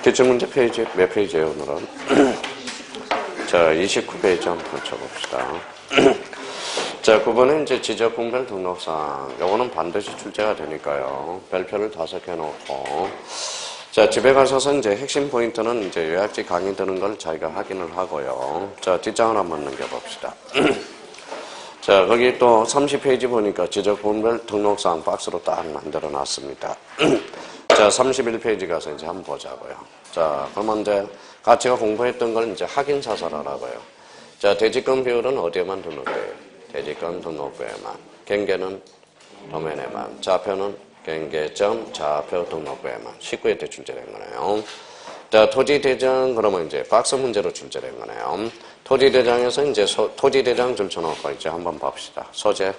기출문제 페이지, 몇 페이지예요, 오늘은? 자, 29페이지 한번 쳐봅시다. 자, 9번은 이제 지적분별 등록사항. 요거는 반드시 출제가 되니까요. 별표를 5개 놓고. 자, 집에 가셔서 이제 핵심 포인트는 이제 요약지 강의 드는 걸 자기가 확인을 하고요. 자, 뒷장을 한번 넘겨봅시다. 자, 거기 또 30페이지 보니까 지적분별 등록사항 박스로 딱 만들어 놨습니다. 자, 31페이지 가서 이제 한번 보자고요. 자, 그러면 이제 같이가 공부했던 걸 이제 확인 사설하라고요. 자, 대지권 비율은 어디에만 등록돼요? 대지권 등록부에만. 경계는 도면에만. 좌표는 경계점 좌표 등록부에만. 19회 때 출제된 거네요. 자, 토지대장 그러면 이제 박스 문제로 출제된 거네요. 토지대장에서 이제 토지대장 줄쳐놓고 이제 한번 봅시다. 소재,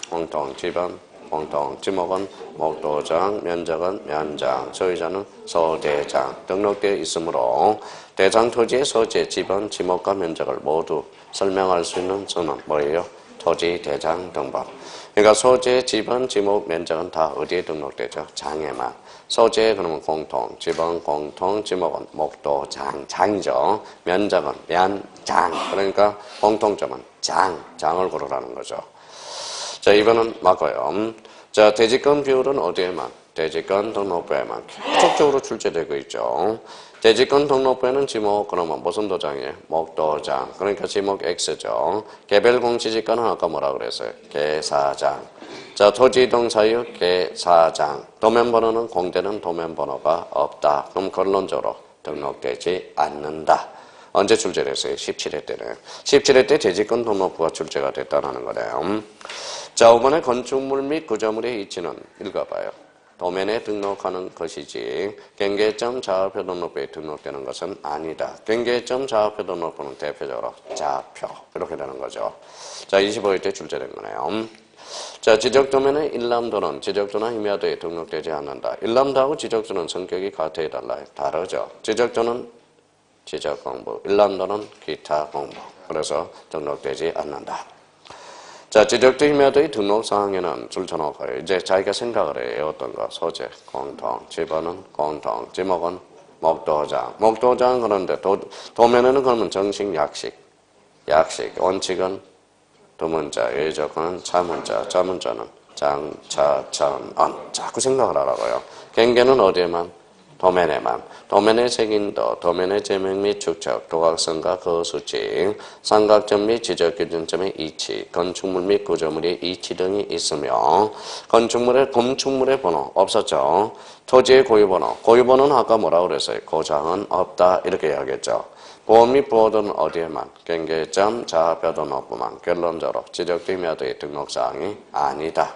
공통, 지번, 공통, 지목은 목도장, 면적은 면장, 소유자는 소대장 등록되어 있으므로 대장 토지의 소재, 지번, 지목과 면적을 모두 설명할 수 있는 수는 뭐예요? 토지 대장 등본. 그러니까 소재, 지번, 지목, 면적은 다 어디에 등록되죠? 장에만. 소재 그러면 공통, 지번 공통, 지목은 목도장, 장이죠. 면적은 면장. 그러니까 공통점은 장을 고르라는 거죠. 자, 이번은 맞고요. 자, 대지권 비율은 어디에만? 대지권 등록부에만 계속적으로 출제되고 있죠. 대지권 등록부에는 지목, 그러면 무슨 도장이에요? 목도장. 그러니까 지목 X죠. 개별 공시지가는 아까 뭐라 그랬어요? 계사장. 자, 토지 이동 사유 계사장. 도면번호는 공대는 도면번호가 없다. 그럼 결론적으로 등록되지 않는다. 언제 출제됐어요? 17회 때는. 17회 때 대지권 등록부가 출제가 됐다는 거네요. 자, 5번에 건축물 및 구조물의 위치는 읽어봐요. 도면에 등록하는 것이지 경계점 좌표 등록부에 등록되는 것은 아니다. 경계점 좌표 등록부는 대표적으로 좌표 이렇게 되는 거죠. 자, 25회 때 출제된 거네요. 자, 지적도면의 일람도는 지적도나 임야도에 등록되지 않는다. 일람도하고 지적도는 성격이 같아야 달라요. 다르죠. 지적도는 지적 공부, 일람도는 기타 공부. 그래서 등록되지 않는다. 자, 지적도 임야도의 등록사항에는 줄쳐놓고요. 이제 자기가 생각을 해요. 어떤 거? 소재, 공통, 지번은 공통, 지목은 목도장. 목도장 그런데 도면에는 그러면 정식, 약식. 원칙은 두문자, 예조건은 차문자, 자문자는 장, 차, 천, 언. 자꾸 생각을 하라고요. 경계는 어디에만? 도면에만. 도면의 색인도, 도면의 제명 및 축척, 도각선과 그 수직, 삼각점 및 지적기준점의 이치, 건축물 및 구조물의 이치 등이 있으며 건축물의 번호 없었죠. 토지의 고유번호, 고유번호는 아까 뭐라고 그랬어요? 고장은 없다 이렇게 이야기했죠. 보호 및 보호도는 어디에만? 경계점, 좌표 등록부만. 결론적으로 지적임야도의 등록사항이 아니다.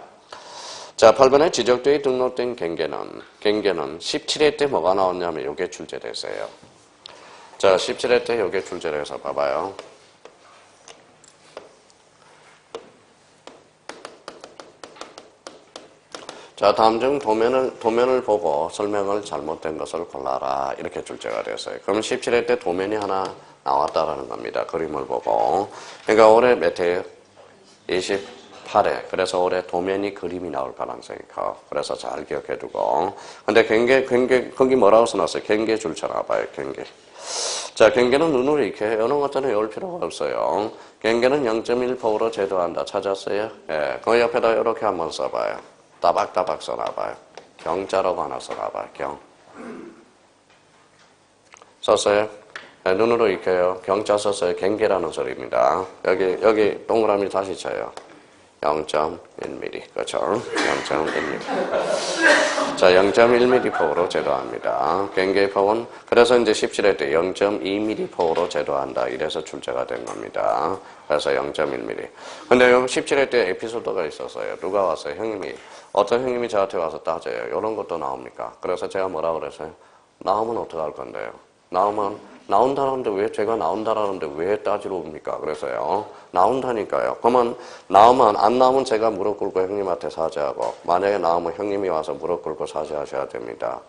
자, 8번에 지적도에 등록된 경계는 17회 때 뭐가 나왔냐면 요게 출제됐어요. 자, 17회 때 요게 출제돼서 봐봐요. 자, 다음 중 도면을 보고 설명을 잘못된 것을 골라라. 이렇게 출제가 됐어요. 그럼 17회 때 도면이 하나 나왔다라는 겁니다. 그림을 보고. 그러니까 올해 몇 회예요? 28회. 그래서 올해 도면이 그림이 나올 가능성이 커. 그래서 잘 기억해두고. 근데 거기 뭐라고 써놨어요? 경계 줄쳐놔봐요. 경계. 자, 경계는 눈으로 이렇게 여는 것들은 외울 필요가 없어요. 경계는 0.1폭으로 제도한다. 찾았어요? 예. 그 옆에다 이렇게 한번 써봐요. 따박따박 써놔봐요. 경자라고 하나 써놔봐요. 경. 썼어요? 네, 눈으로 익혀요. 경자 썼어요. 경계라는 소리입니다. 여기 동그라미 다시 쳐요. 0.1mm. 그렇죠? 0.1mm. 자, 0.1mm 폭으로 제도합니다. 경계의 폭은, 그래서 이제 17회 때 0.2mm 폭으로 제도한다. 이래서 출제가 된 겁니다. 그래서 0.1mm. 근데 17회 때 에피소드가 있었어요. 누가 왔어요? 형님이 어떤 형님이 저한테 와서 따져요. 이런 것도 나옵니까? 그래서 제가 뭐라 그랬어요? 나오면 어떡할 건데요? 나온다는데 왜 제가 나온다라는데 왜 따지러 옵니까? 그래서요. 나온다니까요. 그러면 안 나오면 제가 무릎 꿇고 형님한테 사죄하고, 만약에 나오면 형님이 와서 무릎 꿇고 사죄하셔야 됩니다.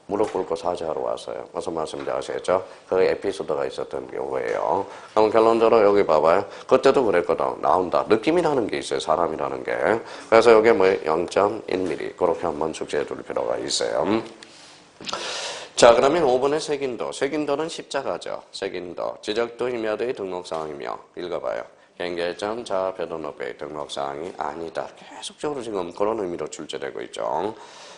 무릎 꿇고 사죄하러 왔어요. 무슨 말씀인지 아시겠죠? 그 에피소드가 있었던 경우예요. 그럼 결론적으로 여기 봐봐요. 그때도 그랬거든. 나온다. 느낌이라는 게 있어요. 사람이라는 게. 그래서 여기 뭐예요? 0.1mm. 그렇게 한번 숙지해 둘 필요가 있어요. 자, 그러면 5번의 색인도. 색인도는 십자가죠. 색인도. 지적도 임야도의 등록사항이며, 읽어봐요. 경계점 자폐도 높이의 등록사항이 아니다. 계속적으로 지금 그런 의미로 출제되고 있죠.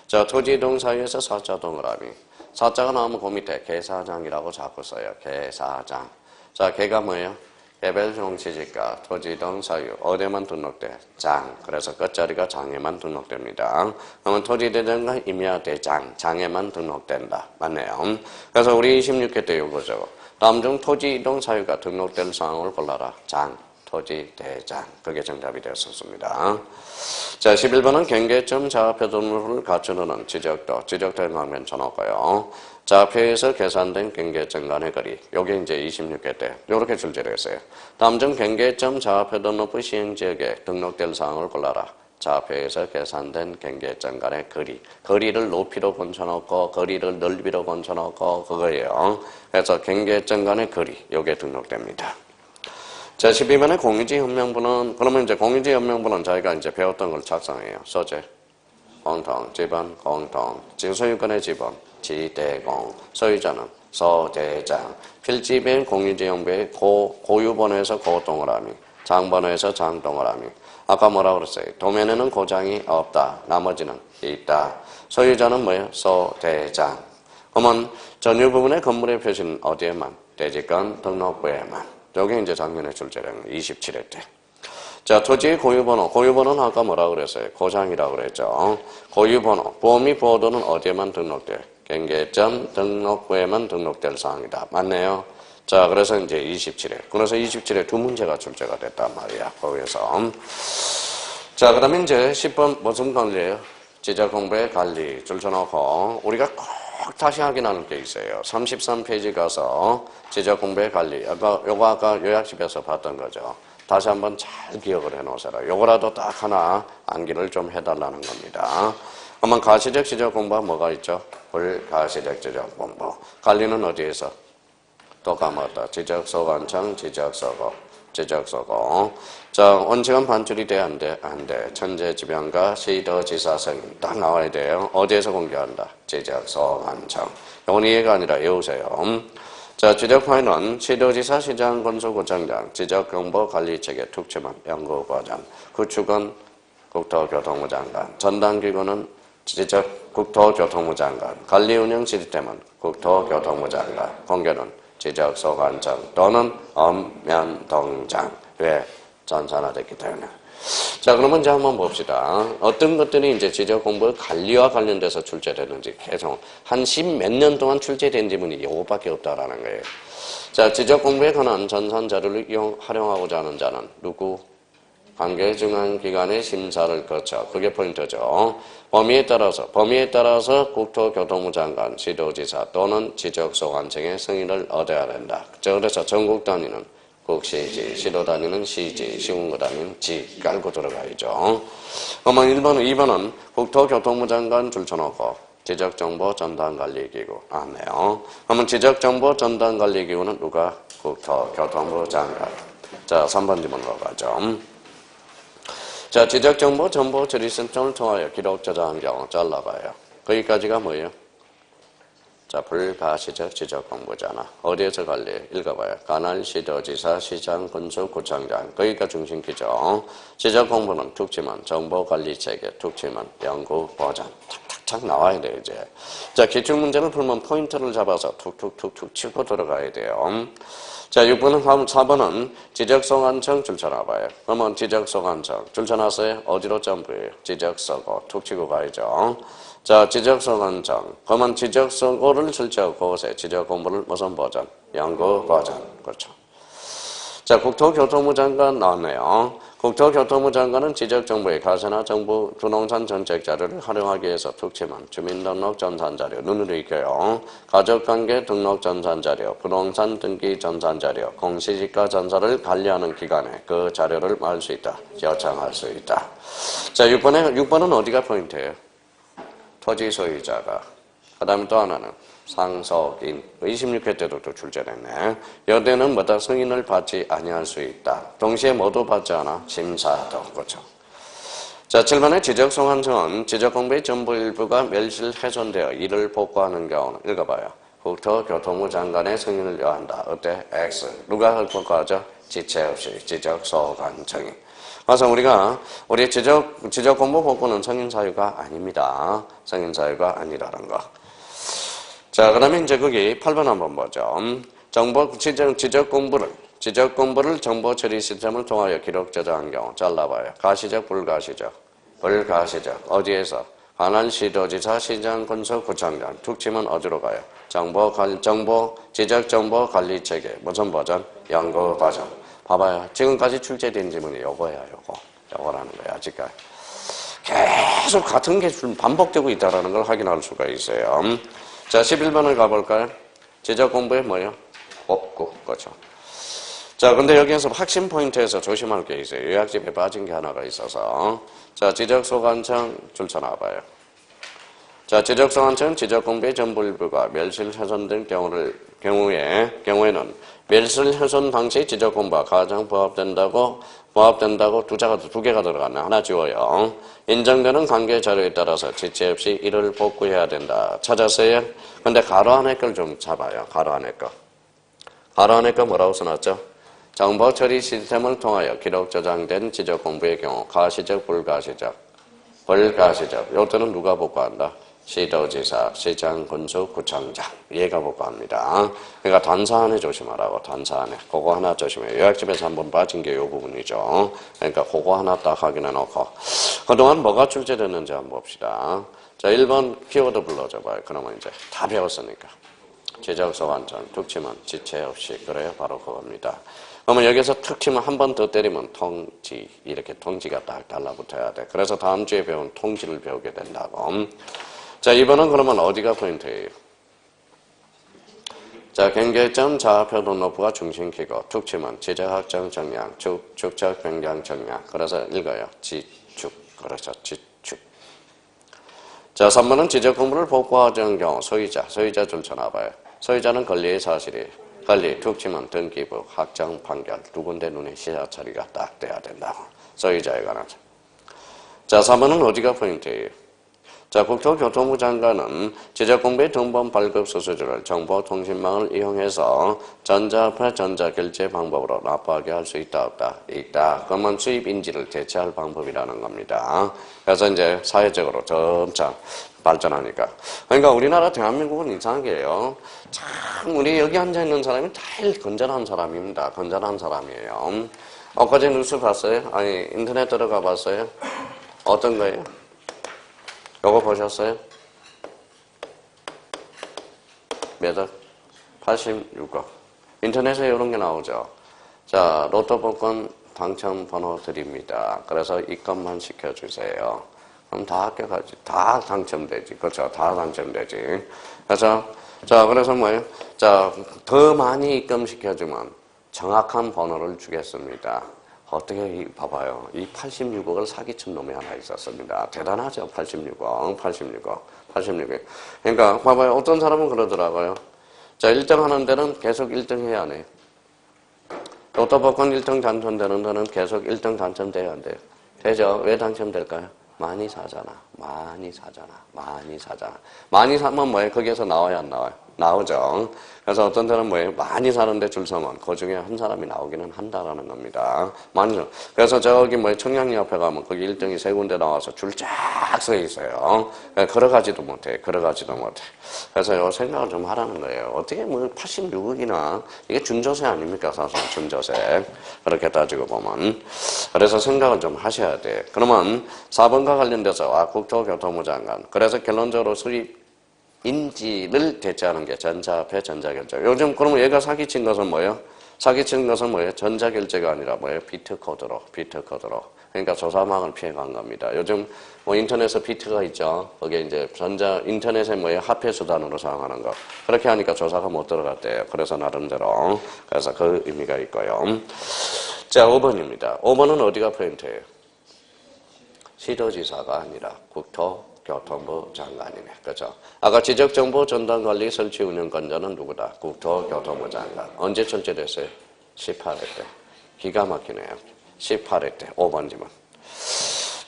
자, 토지이동 사유에서 사자 동그라미. 사자가 나오면 그 밑에 개사장이라고 자꾸 써요. 개사장. 자, 개가 뭐예요? 개별 종치지가 토지이동 사유. 어디에만 등록돼? 장. 그래서 끝자리가 장에만 등록됩니다. 그러면 토지대장과 임야대장, 장에만 등록된다. 맞네요. 그래서 우리 26회 때 요거죠. 다음 중 토지이동 사유가 등록될 사항을 골라라. 장. 토지대장. 그게 정답이 되었습니다. 자, 11번은 경계점 좌표도를 갖추는 지적도. 지적도의 방면 쳐놓고요. 좌표에서 계산된 경계점 간의 거리. 요게 이제 26회 때 요렇게 출제를 했어요. 다음 중 경계점 좌표도 높이 시행지역에 등록될 사항을 골라라. 좌표에서 계산된 경계점 간의 거리. 거리를 높이로 건쳐놓고 거리를 넓이로 건쳐놓고 그거예요. 그래서 경계점 간의 거리. 요게 등록됩니다. 자, 12번의 공유지협명부는, 그러면 이제 공유지협명부는 저희가 이제 배웠던 걸 작성해요. 소재, 공통, 지번, 공통, 소유권의 지번, 지대공, 소유자는 소재장, 필지별 공유지협명부의 고유번호에서 고동그라미, 장번호에서 장동그라미. 아까 뭐라고 그랬어요? 도면에는 고장이 없다. 나머지는 있다. 소유자는 뭐예요? 소대장. 그러면 전유 부분의 건물의 표시는 어디에만? 대지권 등록부에만. 여기 이제 작년에 출제된 27회 때. 자, 토지의 고유번호. 고유번호는 아까 뭐라 그랬어요? 고장이라고 그랬죠. 고유번호. 보험이 보호도는 어디에만 등록돼? 경계점 등록부에만 등록될 사항이다. 맞네요. 자, 그래서 이제 27회. 그래서 27회 두 문제가 출제가 됐단 말이야. 거기에서. 자, 그러면 이제 10번 무슨 관리예요? 지적 공부의 관리 줄쳐놓고 우리가 꼭 다시 확인하는 게 있어요. 33페이지 가서 지적 공부의 관리. 요거 아까 요약집에서 봤던 거죠. 다시 한번 잘 기억을 해놓으세요. 요거라도 딱 하나 암기를 좀 해달라는 겁니다. 그러면 가시적 지적 공부가 뭐가 있죠? 불가시적 지적 공부. 관리는 어디에서? 또 까먹었다. 지적소관청, 지적서고, 지적서고. 자, 원칙은 반출이 돼, 안 돼? 안 돼. 천재지변과 시도지사 승인 딱 나와야 돼요. 어디에서 공개한다? 지적소관청. 이건 이해가 아니라 외우세요. 자, 지적파일은 시도지사, 시장, 건설구청장, 지적정보관리체계, 특채만, 연구과장, 구축은 국토교통부 장관, 전담기구는 국토교통부 장관, 관리운영 시스템은 국토교통부 장관, 공개는 지적소관청 또는 읍면동장. 왜? 전산화됐기 때문에. 자, 그러면 이제 한번 봅시다. 어떤 것들이 이제 지적 공부 관리와 관련돼서 출제되는지 계속 한 10몇 년 동안 출제된 지문이 이거밖에 없다라는 거예요. 자, 지적 공부에 관한 전산 자료를 활용하고자 하는 자는 누구? 관계중앙기관의 심사를 거쳐. 그게 포인트죠. 범위에 따라서 국토교통부 장관, 시도지사 또는 지적소관청의 승인을 얻어야 된다. 그래서 전국 단위는 국시지, 시도 단위는 시지, 시군구 단위는 지 깔고 들어가야죠. 그러면 1번은, 2번은 국토교통부 장관 줄쳐놓고 지적정보 전담관리기구 안네요. 그러면 지적정보 전담관리기구는 누가? 국토교통부 장관. 자, 3번 지문으로 가죠. 자, 지적정보 정보 처리 시스템을 통하여 기록 저장한 경우 잘라봐요. 거기까지가 뭐예요? 자, 불가시적 지적공부잖아. 어디에서 관리해? 읽어봐요. 관할 시도지사, 시장, 건설구청장. 거기가 중심키죠. 지적공부는 특침은 정보관리체계, 특침은 연구보전. 탁탁탁 나와야 돼, 이제. 자, 기출문제를 풀면 포인트를 잡아서 툭툭툭툭 치고 들어가야 돼요. 자, 6번은 4번은 지적소관청 줄쳐놔봐요. 그러면 지적소관청 줄쳐놨어요? 어디로 점프해요? 지적서고 툭 치고 가야죠. 자, 지적소관청. 그러면 지적서고를 설치하고 그곳에 지적공부를 무슨 버전? 연구버전. 그렇죠. 자, 국토교통부 장관 나왔네요. 국토교통부 장관은 지적정부의 가세나 정부 부동산 정책 자료를 활용하기 위해서 특침한 주민등록 전산 자료, 눈으로 익혀요. 가족관계 등록 전산 자료, 부동산 등기 전산 자료, 공시지가 전산을 관리하는 기관에 그 자료를 말 수 있다. 요청할 수 있다. 자, 6번은 어디가 포인트예요? 토지 소유자가. 그 다음에 또 하나는 상속인. 26회 때도 또 출제됐네. 여대는 뭐다? 승인을 받지 아니할 수 있다. 동시에 모두 받지 않아? 심사도. 그렇죠. 자, 7번의 지적소관청은 지적공부의 전부 일부가 멸실 훼손되어 이를 복구하는 경우는 읽어봐요. 국토교통부 장관의 승인을 요한다. 어때? X. 누가 복구하죠? 지체 없이 지적소관청이. 그래서 우리 지적공부 복구는 성인사유가 아닙니다. 성인사유가 아니라는 거. 자, 그러면 이제 거기 8번 한번 보죠. 지적공부를 정보 처리 시스템을 통하여 기록 저장한 경우 잘라봐요. 가시적, 불가시적. 불가시적. 어디에서? 관할시도지사, 시장, 군수, 구청장. 툭치면 어디로 가요? 지적정보관리체계. 무슨 버전? 연구 버전. 봐봐요. 지금까지 출제된 지문이 요거야, 요거라는 거야, 아직까지. 계속 같은 게 반복되고 있다는 걸 확인할 수가 있어요. 자, 11번을 가볼까요? 지적공부에 뭐예요? 복구. 그렇죠. 자, 근데 여기에서 핵심 포인트에서 조심할 게 있어요. 요약집에 빠진 게 하나가 있어서. 자, 지적소관청 줄쳐 나와봐요. 자, 지적소관청 지적공부의 전부 일부가 멸실 훼손된 경우에는 멸실 훼손 당시 지적공부가 가장 부합된다고 두 개가 들어갔네. 하나 지워요. 인정되는 관계 자료에 따라서 지체 없이 이를 복구해야 된다. 찾았어요? 근데 가로 안에 걸 좀 잡아요. 가로 안에 거. 가로 안에 거 뭐라고 써놨죠? 정보 처리 시스템을 통하여 기록 저장된 지적 공부의 경우 가시적, 불가시적. 요때는 누가 복구한다? 시도지사, 시장, 군수, 구청장. 얘가 복구합니다. 그러니까 단사 안에 조심하라고. 단사 안에. 그거 하나 조심해요. 요약집에서 한번 빠진 게 이 부분이죠. 그러니까 그거 하나 딱 확인해 놓고. 그동안 뭐가 출제됐는지 한번 봅시다. 자, 1번 키워드 불러줘봐요. 그러면 이제 다 배웠으니까. 지적소관청, 툭치면 지체 없이. 그래요. 바로 그겁니다. 그러면 여기서 툭 치면 한 번 더 때리면 통지. 이렇게 통지가 딱 달라붙어야 돼. 그래서 다음 주에 배운 통지를 배우게 된다고. 자, 이번은 그러면 어디가 포인트예요? 자, 경계점 좌표 등록부가 중심키고 툭 치면 지적확정 정량, 축적 변경 정량. 그래서 읽어요. 지축. 그렇죠. 지축. 자, 3번은 지적 공부를 복구하는 경우 소유자 줄 쳐놔봐요. 소유자는 권리의 사실이 권리 툭 치면 등기부, 확정, 판결 두 군데 눈에 시야 처리가 딱 돼야 된다고. 소유자에 관한. 자, 3번은 어디가 포인트예요? 자, 국토교통부 장관은 지적공부의 등본 발급 수수료를 정보통신망을 이용해서 전자화폐 전자결제 방법으로 납부하게 할 수 있다, 없다? 있다. 그러면 수입인지를 대체할 방법이라는 겁니다. 그래서 이제 사회적으로 점차 발전하니까. 그러니까 우리나라 대한민국은 이상한 게요. 참 우리 여기 앉아있는 사람이 제일 건전한 사람입니다. 건전한 사람이에요. 엊그제 뉴스 봤어요? 아니 인터넷 들어가 봤어요? 어떤 거예요? 요거 보셨어요? 몇 억? 86억. 인터넷에 이런 게 나오죠. 자, 로또 복권 당첨 번호 드립니다. 그래서 입금만 시켜주세요. 그럼 다 합격하지. 다 당첨되지. 그렇죠. 다 당첨되지. 그래서 뭐예요? 자, 더 많이 입금시켜주면 정확한 번호를 주겠습니다. 어떻게 봐봐요. 이 86억을 사기친 놈이 하나 있었습니다. 대단하죠. 86억. 그러니까 봐봐요. 어떤 사람은 그러더라고요. 자, 1등 하는 데는 계속 1등 해야 안 해요. 로또 복권 1등 당첨되는 데는 계속 1등 당첨돼야 안 돼요. 되죠? 왜 당첨될까요? 많이 사잖아. 많이 사면 뭐예요? 거기에서 나와야 안 나와요? 나오죠. 그래서 어떤 데는 뭐예요? 많이 사는데 줄 서면 그 중에 한 사람이 나오기는 한다라는 겁니다. 많이. 그래서 저기 청량리 앞에 가면 거기 1등이 세 군데 나와서 줄 쫙 서 있어요. 걸어가지도 못해. 그래서 요 생각을 좀 하라는 거예요. 어떻게 86억이나 이게 준조세 아닙니까? 사실 준조세. 그렇게 따지고 보면. 그래서 생각을 좀 하셔야 돼. 그러면 4번과 관련돼서 국토교통부 장관. 그래서 결론적으로 수입 인지를 대체하는 게 전자화폐 전자결제. 요즘 그러면 얘가 사기친 것은 뭐예요? 사기치는 것은 뭐예요? 전자결제가 아니라 뭐예요? 비트코드로. 그러니까 조사망을 피해간 겁니다. 요즘 뭐 인터넷에 비트가 있죠. 거기에 이제 인터넷에 뭐예요? 화폐 수단으로 사용하는 거. 그렇게 하니까 조사가 못 들어갔대요. 그래서 나름대로. 그래서 그 의미가 있고요. 자, 5번입니다. 5번은 어디가 포인트예요? 시도지사가 아니라 국토교통부 장관이네. 그죠? 아까 지적정보 전담관리 설치 운영권자는 누구다? 국토교통부 장관. 언제 설치됐어요? 18회 때. 기가 막히네요. 18회 때. 5번 지문.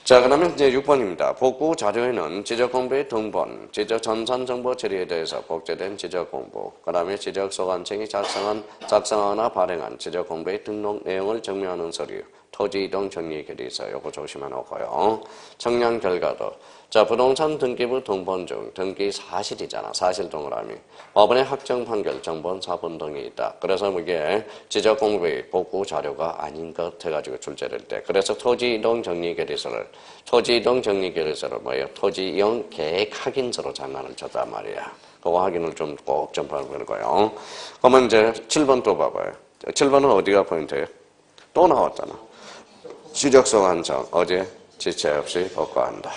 자, 그러면 이제 6번입니다. 복구 자료에는 지적공부의 등본, 지적 전산정보 처리에 대해서 복제된 지적공부, 그 다음에 지적소관청이 작성하거나 발행한 지적공부의 등록 내용을 증명하는 서류, 토지이동 정리결의서, 요거 조심해 놓고요. 청량 결과도. 자, 부동산 등기부 등본 중 등기 사실이잖아. 사실 동그라미. 법원의 확정 판결 정본 사본 등이 있다. 그래서 이게 지적공부의 복구 자료가 아닌 것 해가지고 출제될 때. 그래서 토지이동 정리결의서를 뭐예요? 토지이용 계획 확인서로 장난을 쳤단 말이야. 그거 확인을 좀 꼭 좀 해보고요. 그러면 이제 7번 또 봐봐요. 7번은 어디가 포인트예요? 또 나왔잖아. 지적소관청 어제 지체 없이 복구한다.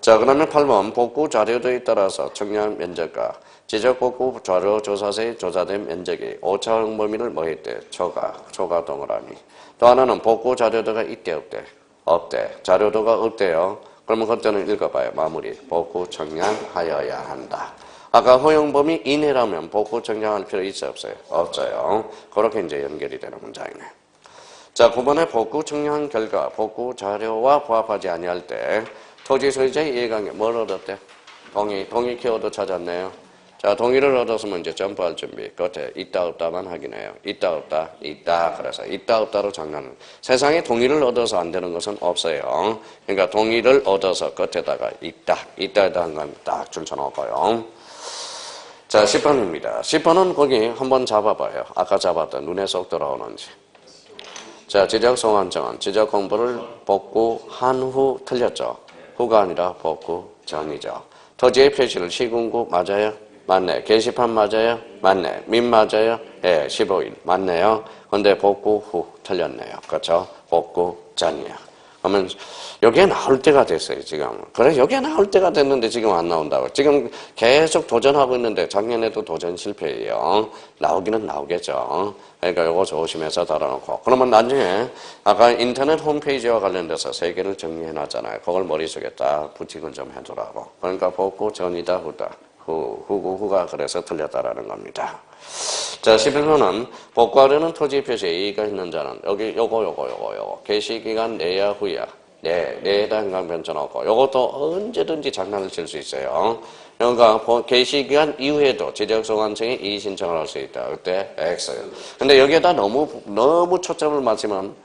자, 그러면 8번 복구 자료도에 따라서 청량 면적과 지적 복구 자료 조사서에 조사된 면적이 오차범 범위를 뭐 했대? 초과 동그라미. 또 하나는 복구 자료도가 있대 없대. 자료도가 없대요. 그러면 그때는 읽어봐요. 마무리. 복구 청량하여야 한다. 아까 허용 범위 이내라면 복구 청량할 필요 있어 없어요? 없어요. 그렇게 이제 연결이 되는 문장이네. 자, 9번의 복구 청량 결과 복구 자료와 부합하지 아니할 때 토지 소유자의 이해관계 뭘 얻었대? 동의 키워드 찾았네요. 자, 동의를 얻었으면 이제 점프할 준비. 끝에 있다 없다만 확인해요. 있다 없다. 그래서 있다 없다로 장난을. 세상에 동의를 얻어서 안 되는 것은 없어요. 그러니까 동의를 얻어서 끝에다가 있다에다 한 건 딱 줄쳐놓고요. 자, 10번입니다. 10번은 거기 한번 잡아봐요. 아까 잡았던 눈에 쏙 들어오는지. 자, 지적소관청은 지적 공부를 복구한 후 틀렸죠. 후가 아니라 복구 전이죠. 토지의 표시를 시군구 맞아요? 맞네. 게시판 맞아요? 맞네. 민 맞아요? 예, 15일 맞네요. 근데 복구 후 틀렸네요. 그렇죠? 복구 전이야. 그러면 여기에 나올 때가 됐어요, 지금. 그래, 여기에 나올 때가 됐는데 지금 안 나온다고. 지금 계속 도전하고 있는데 작년에도 도전 실패예요. 나오기는 나오겠죠. 그러니까 이거 조심해서 달아놓고. 그러면 나중에 아까 인터넷 홈페이지와 관련돼서 3개를 정리해놨잖아요. 그걸 머릿속에 딱 부팅을 좀 해두라고. 그러니까 복구 전이다, 후다. 후가 그래서 틀렸다라는 겁니다. 자, 11번은 복구하려는 토지 표시에 이의가 있는 자는 여기 요거 게시기간 내야 후야 내에다 행강 변천하고 요것도 언제든지 장난을 칠 수 있어요. 그러니까 게시기간 이후에도 지적소관청에 이의 신청을 할 수 있다. 그때 X. 근데 여기에다 너무 초점을 맞추면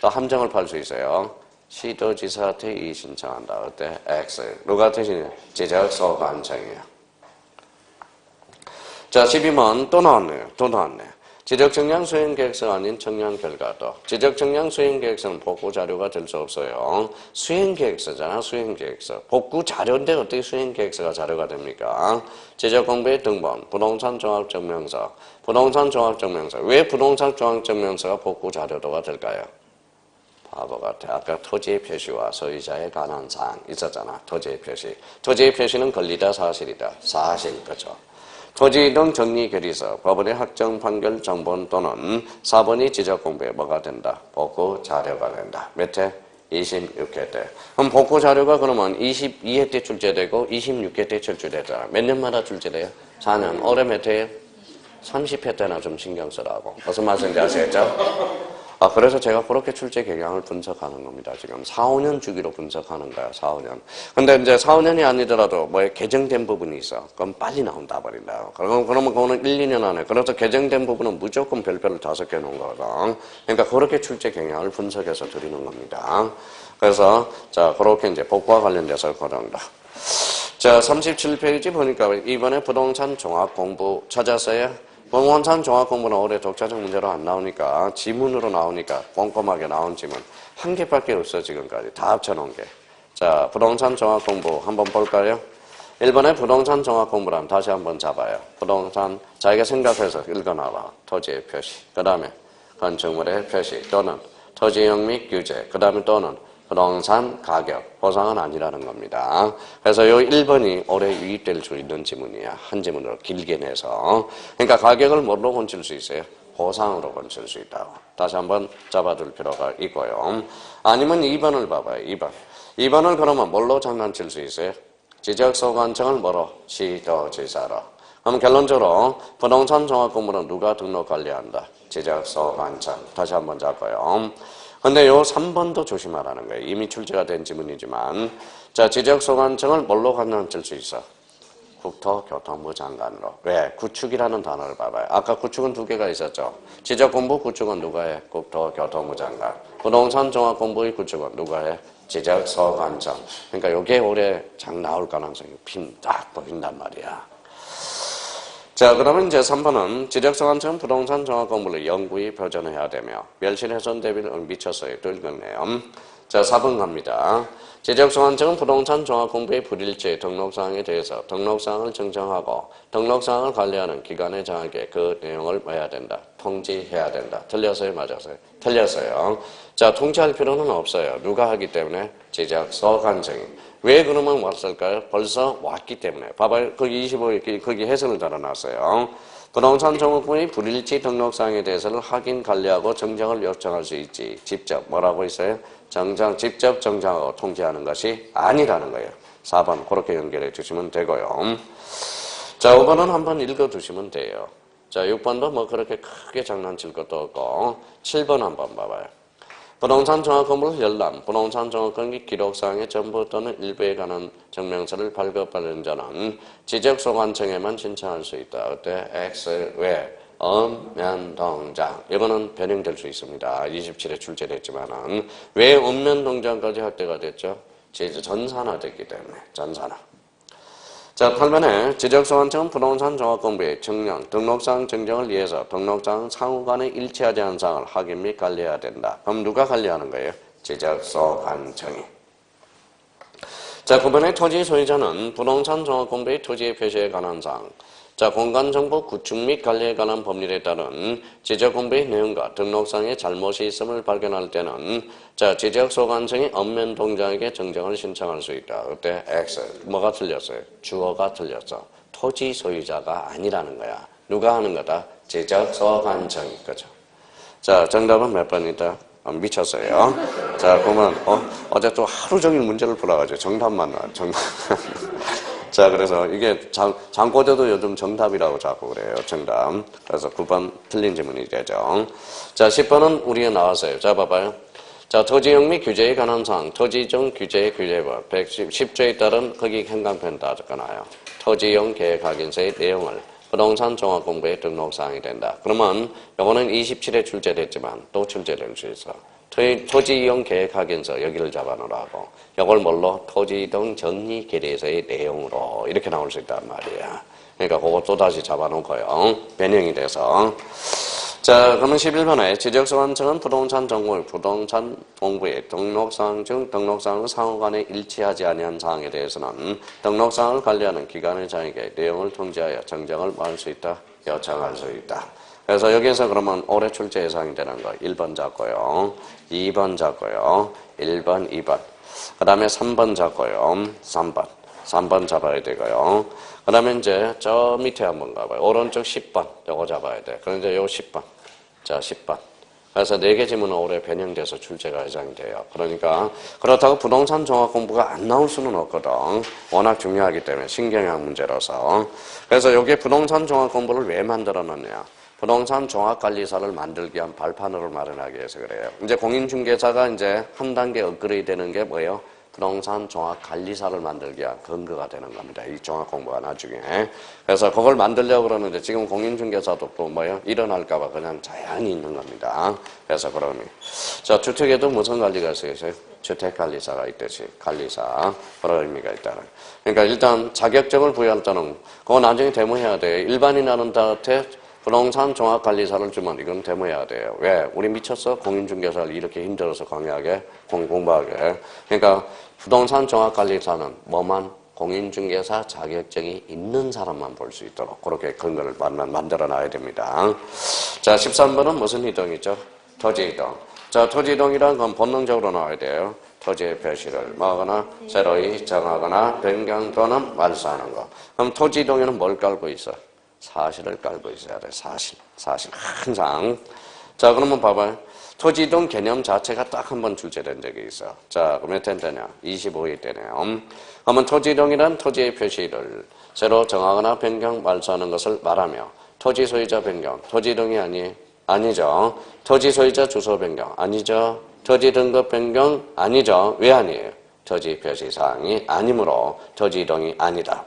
또 함정을 팔 수 있어요. 시도지사한테 이의 신청한다. 그때 X. 누가 대신에 지적소관청이에요. 자, 12번 또 나왔네. 지적청량 수행계획서 아닌 청량 결과도. 지적청량 수행계획서는 복구 자료가 될 수 없어요. 수행계획서잖아, 수행계획서. 복구 자료인데 어떻게 수행계획서가 자료가 됩니까? 지적공부의 등본, 부동산 종합증명서. 왜 부동산 종합증명서가 복구 자료도가 될까요? 바보 같아. 아까 토지의 표시와 소유자에 관한 사항 있었잖아. 토지의 표시. 토지의 표시는 권리다, 사실이다. 사실, 그렇죠. 토지이동 정리결의서, 법원의 확정 판결 정본 또는 4번이 지적공부에 뭐가 된다? 복구 자료가 된다. 몇 회? 26회 때. 그럼 복구 자료가 그러면 22회 때 출제되고 26회 때 출제되잖아. 몇 년마다 출제돼요? 4년. 올해 몇 회예요? 30회 때나 좀 신경 쓰라고. 무슨 말씀인지 아시겠죠? 그래서 제가 그렇게 출제 경향을 분석하는 겁니다. 지금 4, 5년 주기로 분석하는 거야, 4, 5년. 근데 이제 4, 5년이 아니더라도 뭐 개정된 부분이 있어. 그럼 빨리 나온다 버린다. 그러면 그거는 1, 2년 안에. 그래서 개정된 부분은 무조건 별표를 5개 놓은 거거든. 그러니까 그렇게 출제 경향을 분석해서 드리는 겁니다. 그래서 자, 그렇게 이제 복구와 관련돼서 그런다. 자, 37페이지 보니까 이번에 부동산 종합 공부 찾았어요? 부동산 종합 공부는 올해 독자적 문제로 안 나오니까 지문으로 나오니까 꼼꼼하게 나온 지문 한 개밖에 없어 지금까지 다 합쳐놓은 게. 자, 부동산 종합 공부 한번 볼까요? 1번에 부동산 종합 공부란 다시 한번 잡아요. 부동산 자기가 생각해서 읽어놔봐. 토지의 표시, 그 다음에 건축물의 표시 또는 토지형 및 규제, 그 다음에 또는 부동산 가격, 보상은 아니라는 겁니다. 그래서 요 1번이 올해 유입될 수 있는 지문이야. 한 지문으로 길게 내서. 그러니까 가격을 뭘로 건칠 수 있어요? 보상으로 건칠 수 있다고. 다시 한번 잡아둘 필요가 있고요. 아니면 2번을 봐봐요. 2번. 2번을 그러면 뭘로 장난칠 수 있어요? 지적소관청을 뭐로? 시도지사로. 그럼 결론적으로 부동산 종합건물은 누가 등록 관리한다? 지적소관청. 다시 한번 잡고요. 근데 요 3번도 조심하라는 거예요. 이미 출제가 된 지문이지만. 자, 지적소관청을 뭘로 관장칠 수 있어? 국토교통부 장관으로. 왜? 구축이라는 단어를 봐봐요. 아까 구축은 두 개가 있었죠. 지적공부 구축은 누가 해? 국토교통부 장관. 부동산 종합공부의 구축은 누가 해? 지적소관청. 그러니까 요게 올해 장 나올 가능성이 딱 보인단 말이야. 자, 그러면 이제 3번은 지적소관청 부동산 종합공부를 영구히 보존해야 되며 멸실훼손 대비를 미쳤어요. 또 읽었네요. 자, 4번 갑니다. 지적소관청은 부동산 종합공부의 불일치 등록사항에 대해서 등록사항을 정정하고 등록사항을 관리하는 기관의 장에게 그 내용을 해야 된다. 통지해야 된다. 틀렸어요? 맞았어요? 틀렸어요. 자, 통지할 필요는 없어요. 누가 하기 때문에? 지적소관청이. 왜 그러면 왔을까요? 벌써 왔기 때문에. 봐봐요. 거기 25일, 거기 해설을 달아놨어요. 부동산 종합공부의 불일치 등록사항에 대해서는 확인, 관리하고 정정을 요청할 수 있지. 직접 뭐라고 있어요? 직접 정정하고 통지하는 것이 아니라는 거예요. 4번 그렇게 연결해 주시면 되고요. 자, 5번은 한번 읽어두시면 돼요. 자, 6번도 뭐 그렇게 크게 장난칠 것도 없고 7번 한번 봐봐요. 부동산 종합건물 열람, 부동산 종합건물 기록사항의 전부 또는 일부에 관한 증명서를 발급받은 자는 지적소관청에만 신청할 수 있다. 그때 X 왜? 읍면동장. 이거는 변형될 수 있습니다. 27에 출제됐지만은 왜 읍면동장까지 확대가 됐죠? 전산화됐기 때문에. 전산화. 자, 8번에 지적소관청은 부동산 종합공부의 증명, 등록사항 정정을 위해서 등록사항 상호간에 일치하지 않은 사항을 확인 및 관리해야 된다. 그럼 누가 관리하는 거예요? 지적소관청이. 자, 9번에 토지 소유자는 부동산 종합공부의 토지의 표시에 관한 사항, 자, 공간정보 구축 및 관리에 관한 법률에 따른 지적공부의 내용과 등록상의 잘못이 있음을 발견할 때는 자, 지적소관청이 읍면동장에게 정정을 신청할 수 있다. 그때 X. 뭐가 틀렸어요? 주어가 틀렸어. 토지 소유자가 아니라는 거야. 누가 하는 거다? 지적소관청이. 그죠? 자, 정답은 몇 번이다? 미쳤어요. 자, 그러면 어제 또 하루 종일 문제를 풀어가지고 정답만 나와. 정답. 자, 그래서 이게 장고대도 요즘 정답이라고 자꾸 그래요. 정답. 그래서 9번 틀린 질문이 되죠. 자, 10번은 우리가 나왔어요. 자, 봐봐요. 자, 토지형 및 규제에 관한 사항, 토지정 규제의 규제법 110조에 따른 거기 행강편 다 적어놔요. 토지형 계획 확인서의 내용을 부동산 종합공부에 등록사항이 된다. 그러면 요거는 27에 출제됐지만 또 출제될 수 있어. 토지이용 계획 확인서 여기를 잡아놓으라고. 이걸 뭘로? 토지 등 정리 계례서의 내용으로 이렇게 나올 수 있단 말이야. 그러니까 그거 또 다시 잡아놓고요. 변형이 돼서. 자, 그러면 11번에 지적소관청은 부동산 정보를 부동산 공부의 등록사항 중 등록사항을 상호간에 일치하지 아니한 사항에 대해서는 등록사항을 관리하는 기관의 장에게 내용을 통지하여 정정을 할 수 있다. 요청할 수 있다. 그래서 여기에서 그러면 올해 출제 예상이 되는 거 1번 잡고요. 2번 잡고요. 1번, 2번. 그 다음에 3번 잡고요. 3번 잡아야 되고요. 그 다음에 이제 저 밑에 한번 가봐요. 오른쪽 10번. 요거 잡아야 돼. 그런데 요 10번. 자, 10번. 그래서 4개 지문은 올해 변형돼서 출제가 예상이 돼요. 그러니까 그렇다고 부동산 종합 공부가 안 나올 수는 없거든. 워낙 중요하기 때문에 신경향 문제라서. 그래서 여기에 부동산 종합 공부를 왜 만들어 놨냐. 부동산 종합관리사를 만들기 위한 발판으로 마련하기 위해서 그래요. 이제 공인중개사가 이제 한 단계 업그레이드 되는 게 뭐예요? 부동산 종합관리사를 만들기 위한 근거가 되는 겁니다. 이 종합공부가 나중에. 그래서 그걸 만들려고 그러는데 지금 공인중개사도 또 뭐예요? 일어날까봐 그냥 자연히 있는 겁니다. 그래서 그러면. 자, 주택에도 무슨 관리가 있어요? 주택관리사가 있듯이 관리사. 그런 의미가 있다는. 그러니까 일단 자격증을 부여할 때는 그거 나중에 데모해야 돼요. 일반인한테 부동산 종합관리사를 주면 이건 데모해야 돼요. 왜? 우리 미쳤어? 공인중개사를 이렇게 힘들어서 강의하게, 공부하게. 그러니까 부동산 종합관리사는 뭐만? 공인중개사 자격증이 있는 사람만 볼 수 있도록 그렇게 근거를 만들어 놔야 됩니다. 자, 13번은 무슨 이동이죠? 토지 이동. 자, 토지 이동이란 건 본능적으로 나와야 돼요. 토지의 표시를 뭐하거나 새로이 정하거나 변경 또는 말소하는 거. 그럼 토지 이동에는 뭘 깔고 있어? 사실을 깔고 있어야 돼. 사실. 항상. 자, 그러면 봐봐요. 토지 이동 개념 자체가 딱 한 번 출제된 적이 있어. 자, 그럼 몇 회 때냐? 25회 때네요. 그러면 토지 이동이란 토지의 표시를 새로 정하거나 변경 말소하는 것을 말하며 토지 소유자 변경, 토지 이동이 아니죠. 토지 소유자 주소 변경 아니죠. 토지 등급 변경 아니죠. 왜 아니에요? 토지 표시 사항이 아니므로 토지 이동이 아니다.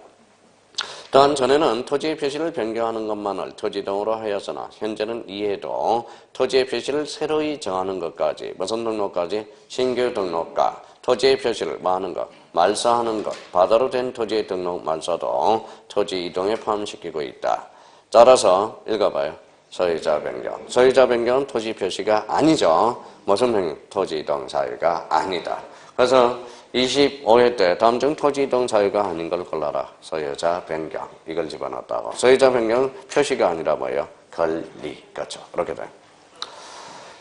또한 전에는 토지의 표시를 변경하는 것만을 토지 이동으로 하였으나 현재는 이에도 토지의 표시를 새로이 정하는 것까지 무슨 등록까지? 신규 등록과 토지의 표시를 뭐하는 것? 말소하는 것. 바다로 된 토지의 등록 말소도 토지 이동에 포함시키고 있다. 따라서 읽어봐요. 소유자 변경. 소유자 변경은 토지 표시가 아니죠. 무슨 변경? 토지 이동 사유가 아니다. 그래서 25회 때 다음 중 토지 이동 사유가 아닌 걸 골라라. 소유자 변경. 이걸 집어넣었다고. 소유자 변경 표시가 아니라 뭐예요? 권리. 그렇죠. 그렇게 돼.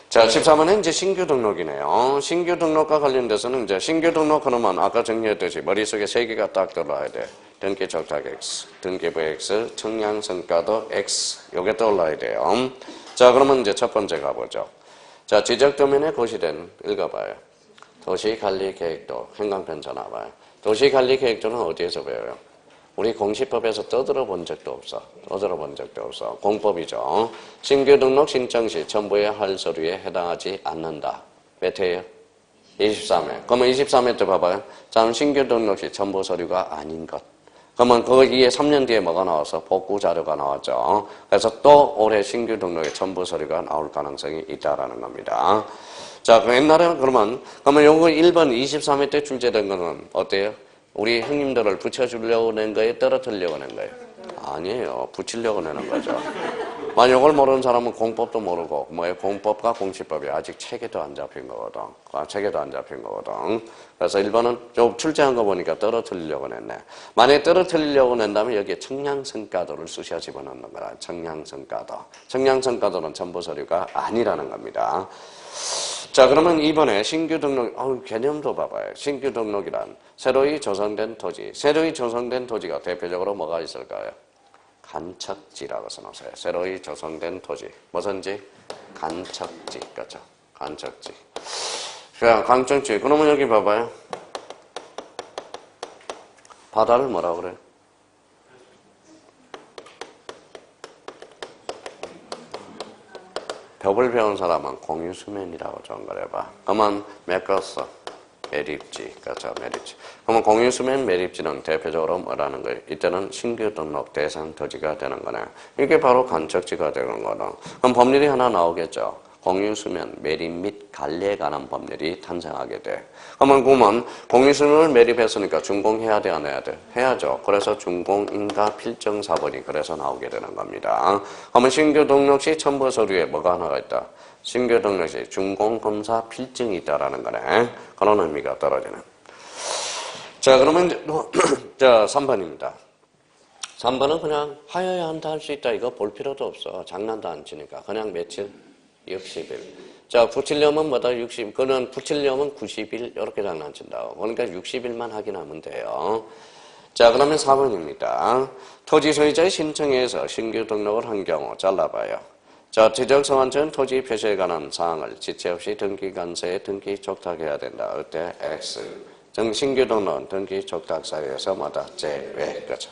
자, 13번은 이제 신규 등록이네요. 신규 등록과 관련돼서는 이제 신규 등록 그러면 아까 정리했듯이 머릿속에 3개가 딱 들어와야 돼. 등기 적탁 X, 등기부 X, 청량성가도 X. 요게 떠올라야 돼요. 자, 그러면 이제 첫 번째 가보죠. 자, 지적도면에 고시된 읽어봐요. 도시관리계획도 행강편차 나와요. 도시관리계획도는 어디에서 배워요? 우리 공시법에서 떠들어 본 적도 없어. 공법이죠. 신규 등록 신청 시 첨부해야 할 서류에 해당하지 않는다. 몇 회예요? 23회. 그러면 23회 때 봐봐요. 자, 신규 등록 시 첨부 서류가 아닌 것. 그러면 거기에 3년 뒤에 뭐가 나와서 복구 자료가 나왔죠. 그래서 또 올해 신규 등록에 첨부 서류가 나올 가능성이 있다라는 겁니다. 자, 그 옛날에는 그러면 요거 1번 23회 때 출제된 거는 어때요? 우리 형님들을 붙여주려고 낸 거예요? 떨어뜨리려고 낸 거예요? 아니에요. 붙이려고 내는 거죠. 만약 이걸 모르는 사람은 공법도 모르고, 공법과 공시법이 아직 체계도 안 잡힌 거거든. 그래서 1번은 좀 출제한 거 보니까 떨어뜨리려고 냈네. 만약에 떨어뜨리려고 낸다면 여기에 청량성가도를 쑤셔 집어넣는 거라. 청량성가도. 청량성가도는 첨부 서류가 아니라는 겁니다. 자, 그러면 이번에 신규 등록, 개념도 봐봐요. 신규 등록이란 새로이 조성된 토지. 새로이 조성된 토지가 대표적으로 뭐가 있을까요? 간척지라고 써놓으세요. 새로이 조성된 토지. 무슨지? 간척지. 그렇죠? 간척지. 자, 간척지. 그러면 여기 봐봐요. 바다를 뭐라 그래요? 벽을 배운 사람은 공유수면이라고 정글해봐. 그러면 메꿨어. 매립지. 그렇죠. 매립지. 그러면 공유수면 매립지는 대표적으로 뭐라는 거예요? 이때는 신규 등록 대상 토지가 되는 거네. 이게 바로 간척지가 되는 거다. 그럼 법률이 하나 나오겠죠. 공유수면 매립 및 관리에 관한 법률이 탄생하게 돼. 그러면 공유수면을 매립했으니까 준공해야 돼, 안 해야 돼? 해야죠. 그래서 준공인가 필정사본이 그래서 나오게 되는 겁니다. 그러면 신규 등록 시 첨부 서류에 뭐가 하나가 있다? 신규 등록 시 준공검사 필증이 있다라는 거네. 그런 의미가 떨어지는. 자, 그러면 자, 3번입니다. 3번은 그냥 하여야 한다 할 수 있다. 이거 볼 필요도 없어. 장난도 안 치니까. 그냥 며칠? 60일. 자, 붙이려면 뭐다? 60. 그는 붙이려면 90일. 이렇게 장난친다고. 그러니까 60일만 확인하면 돼요. 자, 그러면 4번입니다. 토지 소유자의 신청에 의해서 신규 등록을 한 경우 잘라봐요. 자, 지적소환처는 토지 표시에 관한 사항을 지체 없이 등기관서에 등기 촉탁해야 된다. 어때? X. 신규 등록은 등기 촉탁 사유에서 뭐다? 제외. 그렇죠.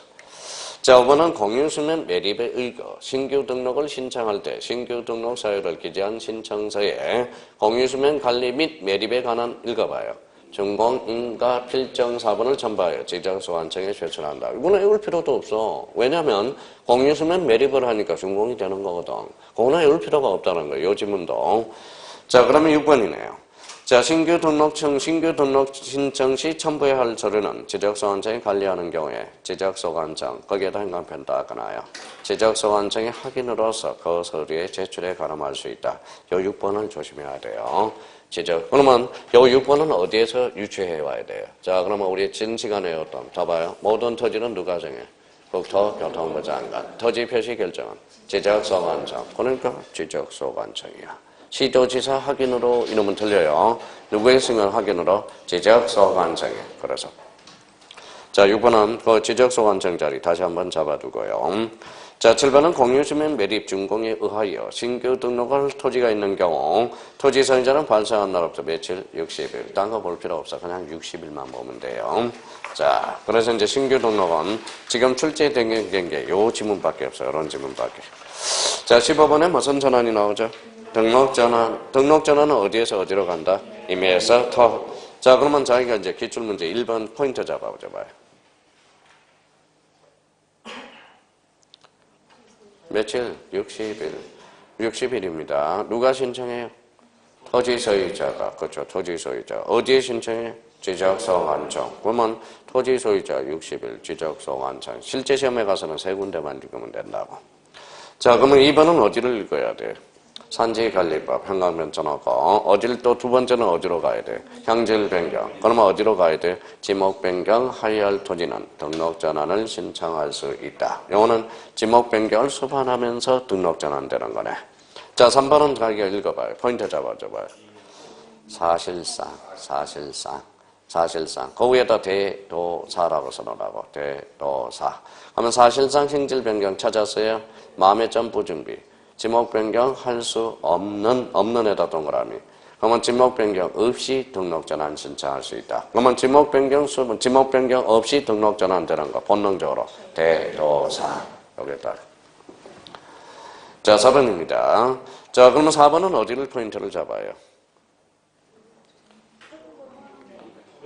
자, 5번은 공유수면 매립의 의거. 신규 등록을 신청할 때 신규 등록 사유를 기재한 신청서에 공유수면 관리 및 매립에 관한 읽어봐요. 준공인가 필정 사본을 첨부하여 지적소환청에 제출한다. 이거는 외울 필요도 없어. 왜냐면 공유수면 매립을 하니까 준공이 되는 거거든. 그거는 외울 필요가 없다는 거예요. 요 지문도. 자, 그러면 6번이네요. 자, 신규 등록 신청 시 첨부해야 할 서류는 지적소관청이 관리하는 경우에 지적소관청, 거기에다 행간편 따거나요. 지적소관청이 확인으로서 그 서류의 제출에 가름할 수 있다. 요 6번을 조심해야 돼요. 그러면 요 6번은 어디에서 유추해 와야 돼요? 자, 그러면 우리 진 시간에 어떤, 봐봐요. 모든 토지는 누가 정해? 국토교통부 장관. 토지 표시 결정은 지적소관청. 그러니까 지적소관청이야. 시도지사 확인으로 이러면 틀려요. 누구의 승인 확인으로? 지적소관청에. 그래서 자, 6번은 그 지적소관청 자리 다시 한번 잡아두고요. 자, 7번은 공유주민 매립 준공에 의하여 신규 등록할 토지가 있는 경우 토지 소유자는 발생한 날부터 며칠? 60일. 딴 거 볼 필요 없어. 그냥 60일만 보면 돼요. 자, 그래서 이제 신규 등록은 지금 출제된 게 요 지문밖에 없어요. 이런 지문밖에. 자, 15번에 무슨 전환이 나오죠? 등록전환. 등록전환은 어디에서 어디로 간다? 임의에서 터. 자, 그러면 자기가 이제 기출문제 1번 포인트 잡아보자 봐요. 며칠? 60일. 60일입니다. 누가 신청해요? 토지 소유자가. 그렇죠. 토지 소유자. 어디에 신청해요? 지적소관청. 그러면 토지 소유자 60일, 지적소관청. 실제 시험에 가서는 세 군데만 읽으면 된다고. 자, 그러면 2번은 어디를 읽어야 돼? 산지관리법, 현강변 전화고 어디를 또 두 번째는 어디로 가야 돼? 향질 변경. 그러면 어디로 가야 돼? 지목 변경 하여할 토지는 등록 전환을 신청할 수 있다. 요거는 지목 변경을 수반하면서 등록 전환되는 거네. 자, 3번은 자기가 읽어봐요. 포인트 잡아줘봐요. 사실상. 그 위에다 대도사라고 써놓으라고. 대도사. 그러면 사실상 행질 변경 찾았어요. 마음의 점부 준비. 지목 변경 할 수 없는에다 동그라미. 그러면 지목 변경 없이 등록 전환 신청할 수 있다. 그러면 지목 변경 없이 등록 전환되는 거 본능적으로 대도사. 여기다. 자, 4번입니다. 자, 그러면 4번은 어디를 포인트를 잡아요?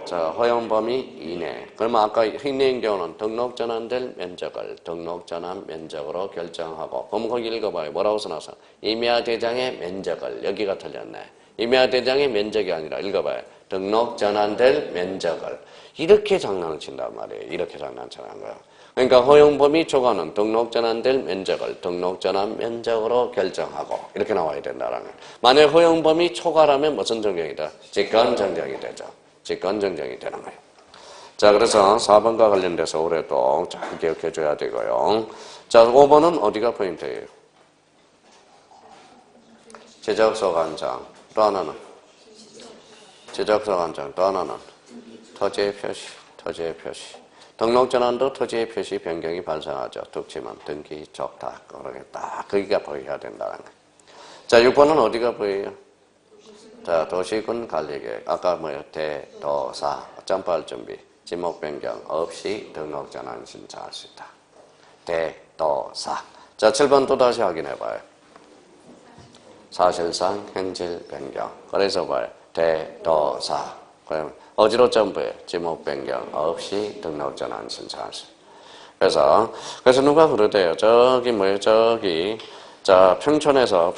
자, 허용 범위 이내. 그러면 아까 hin내인 경우는 등록 전환될 면적을 등록 전환 면적으로 결정하고. 그럼 거기 읽어봐요. 뭐라고 써놨어? 임야 대장의 면적을. 여기가 틀렸네. 임야 대장의 면적이 아니라 읽어봐요. 등록 전환될 면적을. 이렇게 장난을 친단 말이에요. 이렇게 장난치는 거야. 그러니까 허용 범위 초과는 등록 전환될 면적을 등록 전환 면적으로 결정하고. 이렇게 나와야 된다는 거예요. 만약 허용 범위 초과라면 무슨 정경이다? 직권 정경이 되죠. 직권 정정이 되는 거예요. 자, 그래서 4번과 관련돼서 올해도 잘 기억해 줘야 되고요. 자, 5번은 어디가 포인트예요? 지적소관청. 또 하나는? 지적소관청. 또 하나는? 토지의 표시. 등록전환도 토지의 표시 변경이 발생하죠. 툭치면 등기 적다. 그러겠다. 거기가 보여야 된다는 거예요. 자, 6번은 어디가 보여요? 자, 도시군 관리계획. 아까 뭐요? 대도사. 점프할 준비. 지목 변경 없이 등록 전환 신청할 수 있다. 대도사. 자, 7번 또 다시 확인해 봐요. 사실상 행질 변경. 그래서 봐요. 대도사. 그러면 어디로 점프해? 지목 변경 없이 등록 전환 신청할 수 있다. 그래서 누가 그러대요. 자, 평촌에서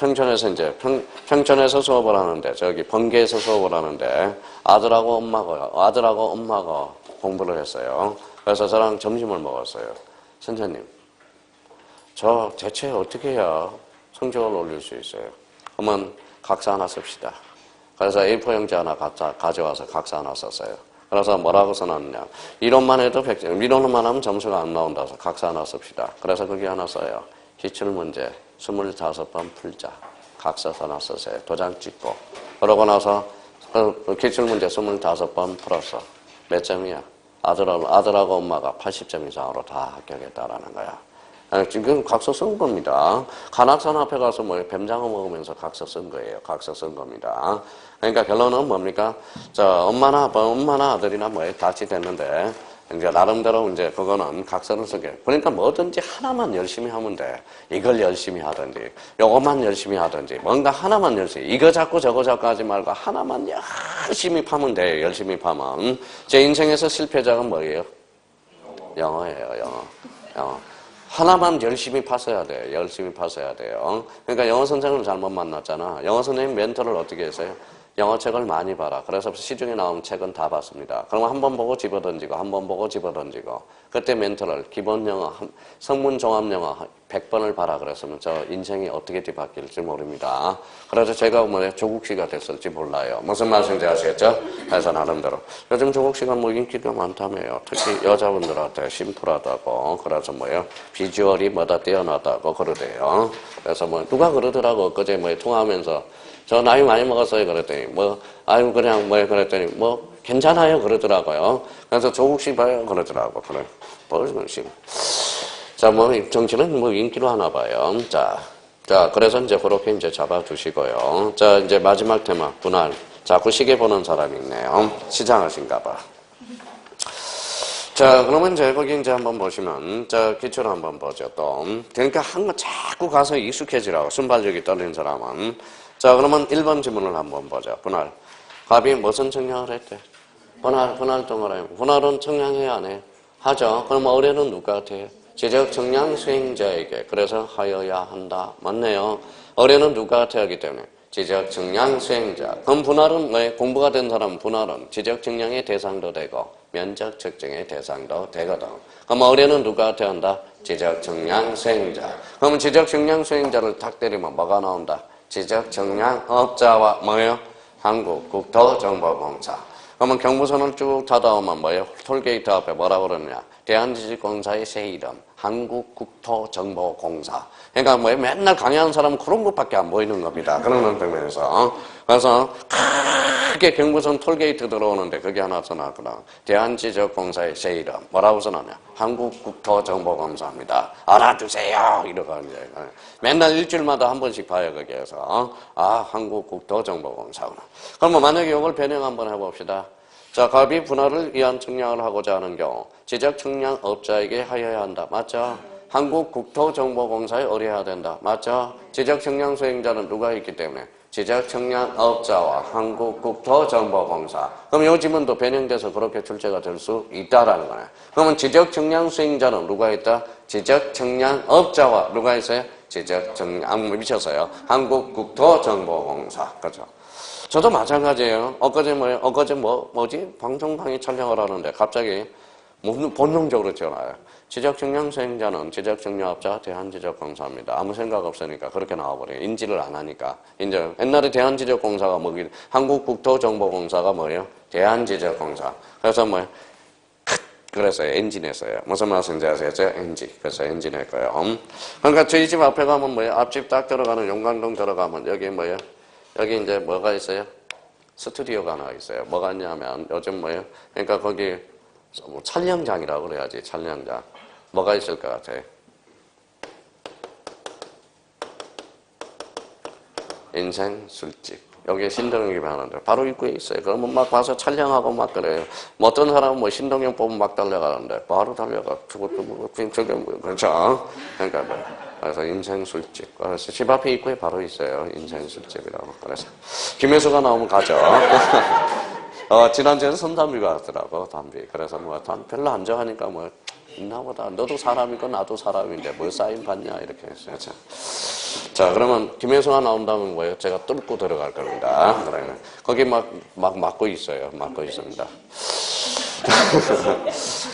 수업을 하는데, 번개에서 수업을 하는데, 아들하고 엄마가 공부를 했어요. 그래서 저랑 점심을 먹었어요. 선생님, 저 대체 어떻게 해야 성적을 올릴 수 있어요? 그러면 각서 하나 씁시다. 그래서 A4 용지 하나 가져와서 각서 하나 썼어요. 그래서 뭐라고 써놨냐. 이론만 해도 100점, 이론만 하면 점수가 안 나온다서 각서 하나 씁시다. 그래서 거기 하나 써요. 기출문제 25번 풀자. 각서 하나 쓰세요. 도장 찍고. 그러고 나서 기출문제 25번 풀었어. 몇 점이야? 아들하고 엄마가 80점 이상으로 다 합격했다라는 거야. 지금 각서 쓴 겁니다. 간악산 앞에 가서 뱀장어 먹으면서 각서 쓴 거예요. 각서 쓴 겁니다. 그러니까 결론은 뭡니까? 자, 엄마나 아들이나 같이 됐는데, 이제 나름대로 이제 그거는 각서를 쓰게. 그러니까 뭐든지 하나만 열심히 하면 돼. 이걸 열심히 하든지, 요것만 열심히 하든지, 뭔가 하나만 열심히. 이거 잡고 저거 잡고 하지 말고 하나만 열심히 파면 돼요. 열심히 파면. 제 인생에서 실패작은 뭐예요? 영어예요. 영어. 하나만 열심히 파서야 돼. 열심히 파서야 돼요. 그러니까 영어 선생님을 잘못 만났잖아. 영어 선생님 멘토를 어떻게 했어요? 영어책을 많이 봐라. 그래서 시중에 나온 책은 다 봤습니다. 그러면 한 번 보고 집어던지고 한 번 보고 집어던지고 그때 멘토를 기본 영어, 성문 종합 영어 100번을 봐라 그랬으면 저 인생이 어떻게 뒤바뀔지 모릅니다. 그래서 제가 뭐 조국 씨가 됐을지 몰라요. 무슨 말씀인지 아시겠죠? 그래서 나름대로 요즘 조국 씨가 뭐 인기가 많다며요. 특히 여자분들한테 심플하다고 그래서 뭐요 비주얼이 뭐다 뛰어나다고 그러대요. 그래서 뭐 누가 그러더라고 엊그제 뭐 통화하면서 저 나이 많이 먹었어요 그랬더니 뭐 아유 그냥 뭐 그랬더니 뭐 괜찮아요 그러더라고요. 그래서 조국 씨 봐요 그러더라고. 그래 뭐 씨. 자, 뭐 정치는 뭐 인기로 하나 봐요. 자, 그래서 이제 그렇게 이제 잡아두시고요. 자, 이제 마지막 테마 분할. 자꾸 시계 보는 사람이 있네요. 시장하신가 봐. 자, 그러면 이제 거기 이제 한번 보시면, 자, 기초를 한번 보죠, 또. 그러니까 한 거 자꾸 가서 익숙해지라고, 순발력이 떨린 사람은. 자, 그러면 1번 지문을 한번 보죠. 분할. 갑이 무슨 청량을 했대? 분할 동그라미. 분할은 청량해야 안 해? 하죠. 그럼 어뢰는 누가 같아요? 지적 청량 수행자에게. 그래서 하여야 한다. 맞네요. 어뢰는 누가 같아야 하기 때문에. 지적 청량 수행자. 그럼 분할은 왜? 공부가 된 사람은 분할은 지적 청량의 대상도 되고 면적 측정의 대상도 되거든. 그럼 어뢰는 누가 같아야 한다? 지적 청량 수행자. 그러면 지적 청량 수행자를 탁 때리면 뭐가 나온다? 지적 청량 업자와 뭐예요? 한국국토정보공사. 그러면 경부선을 쭉 타다 오면 뭐예요? 톨게이트 앞에 뭐라고 그러느냐? 대한지식공사의 새 이름, 한국국토정보공사. 그러니까 뭐 맨날 강의하는 사람은 그런 것밖에 안 보이는 겁니다. 그런 측면에서. 그래서 크게 경부선 톨게이트 들어오는데 그게 하나 써놨구나. 대한지적공사의 새 이름. 뭐라고 써놨냐? 한국국토정보공사입니다. 알아두세요. 이러고 이제. 맨날 일주일마다 한 번씩 봐요, 거기에서. 아, 한국국토정보공사구나. 그러면 만약에 이걸 변형 한번 해봅시다. 자, 갑이 분할을 위한 청량을 하고자 하는 경우 지적 청량 업자에게 하여야 한다. 맞죠? 한국국토정보공사에 의뢰해야 된다. 맞죠? 지적 청량 수행자는 누가 있기 때문에 지적 청량 업자와 한국국토정보공사. 그럼 이 지문도 변형돼서 그렇게 출제가 될 수 있다라는 거네. 그러면 지적 청량 수행자는 누가 있다? 지적 청량 업자와 누가 있어요? 지적 청량 미쳤어요. 한국국토정보공사. 그렇죠? 저도 마찬가지예요. 엊그제 뭐지? 방송방에 촬영을 하는데 갑자기 본능적으로 튀어나와요. 지적청량 수행자는 지적청량업자 대한지적공사입니다. 아무 생각 없으니까 그렇게 나와버려요. 인지를 안 하니까. 이제 옛날에 대한지적공사가 뭐기, 한국국토정보공사가 뭐예요? 대한지적공사. 그래서 뭐예요? 그래서 엔진했어요. 무슨 말씀인지 아시겠죠? 엔진. 그래서 엔진했고요. 그러니까 저희 집 앞에 가면 뭐예요? 앞집 딱 들어가는 용광동 들어가면 여기 뭐예요? 여기 이제 뭐가 있어요? 스튜디오가 하나 있어요. 뭐가 있냐면 요즘 뭐예요? 그러니까 거기 뭐 촬영장이라고 그래야지. 촬영장. 뭐가 있을 것 같아요? 인생 술집. 여기에 신동엽이 하는데 바로 입구에 있어요. 그러면 막 와서 촬영하고 막 그래요. 뭐 어떤 사람은 뭐 신동엽 보면 막 달려가는데 바로 달려가. 저게 뭐 그렇죠? 그러니까 뭐. 그래서 인생 술집. 그래서 집 앞에 입구에 바로 있어요. 인생 술집이라고. 그래서 김혜수가 나오면 가죠. 지난주에는 선담비가 왔더라고, 담비. 그래서 뭐 별로 안 좋아하니까 뭐 있나보다. 너도 사람이고 나도 사람인데 뭘 사인 받냐 이렇게 했어요. 자, 그러면 김혜수가 나온다면 뭐예요? 제가 뚫고 들어갈 겁니다. 그러면 거기 막 막고 있어요. 막고 있습니다.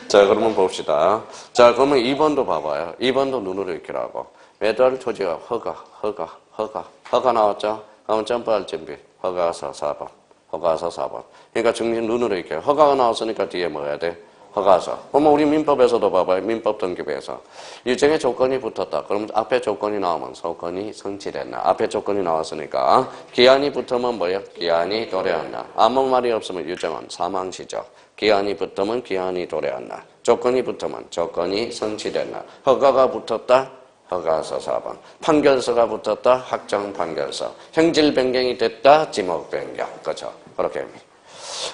자, 그러면 봅시다. 자, 그러면 2번도 봐봐요. 2번도 눈으로 익히라고. 매달 토지가 허가 나왔죠? 그러면 점프할 준비. 허가서 4번. 허가서 4번. 그러니까 정신 눈으로 익혀. 허가가 나왔으니까 뒤에 뭐 해야 돼? 허가서. 그러면 우리 민법에서도 봐봐요. 민법 등기부에서. 일정의 조건이 붙었다. 그러면 앞에 조건이 나오면 소건이 성취됐나. 앞에 조건이 나왔으니까. 기한이 붙으면 뭐예요? 기한이 도래한다. 아무 말이 없으면 유정은 사망시죠. 기한이 붙으면 기한이 도래한다. 조건이 붙으면 조건이 성취됐나. 허가가 붙었다. 허가서 4번. 판결서가 붙었다. 확정 판결서. 형질 변경이 됐다. 지목 변경. 그렇죠. 그렇게 합니다.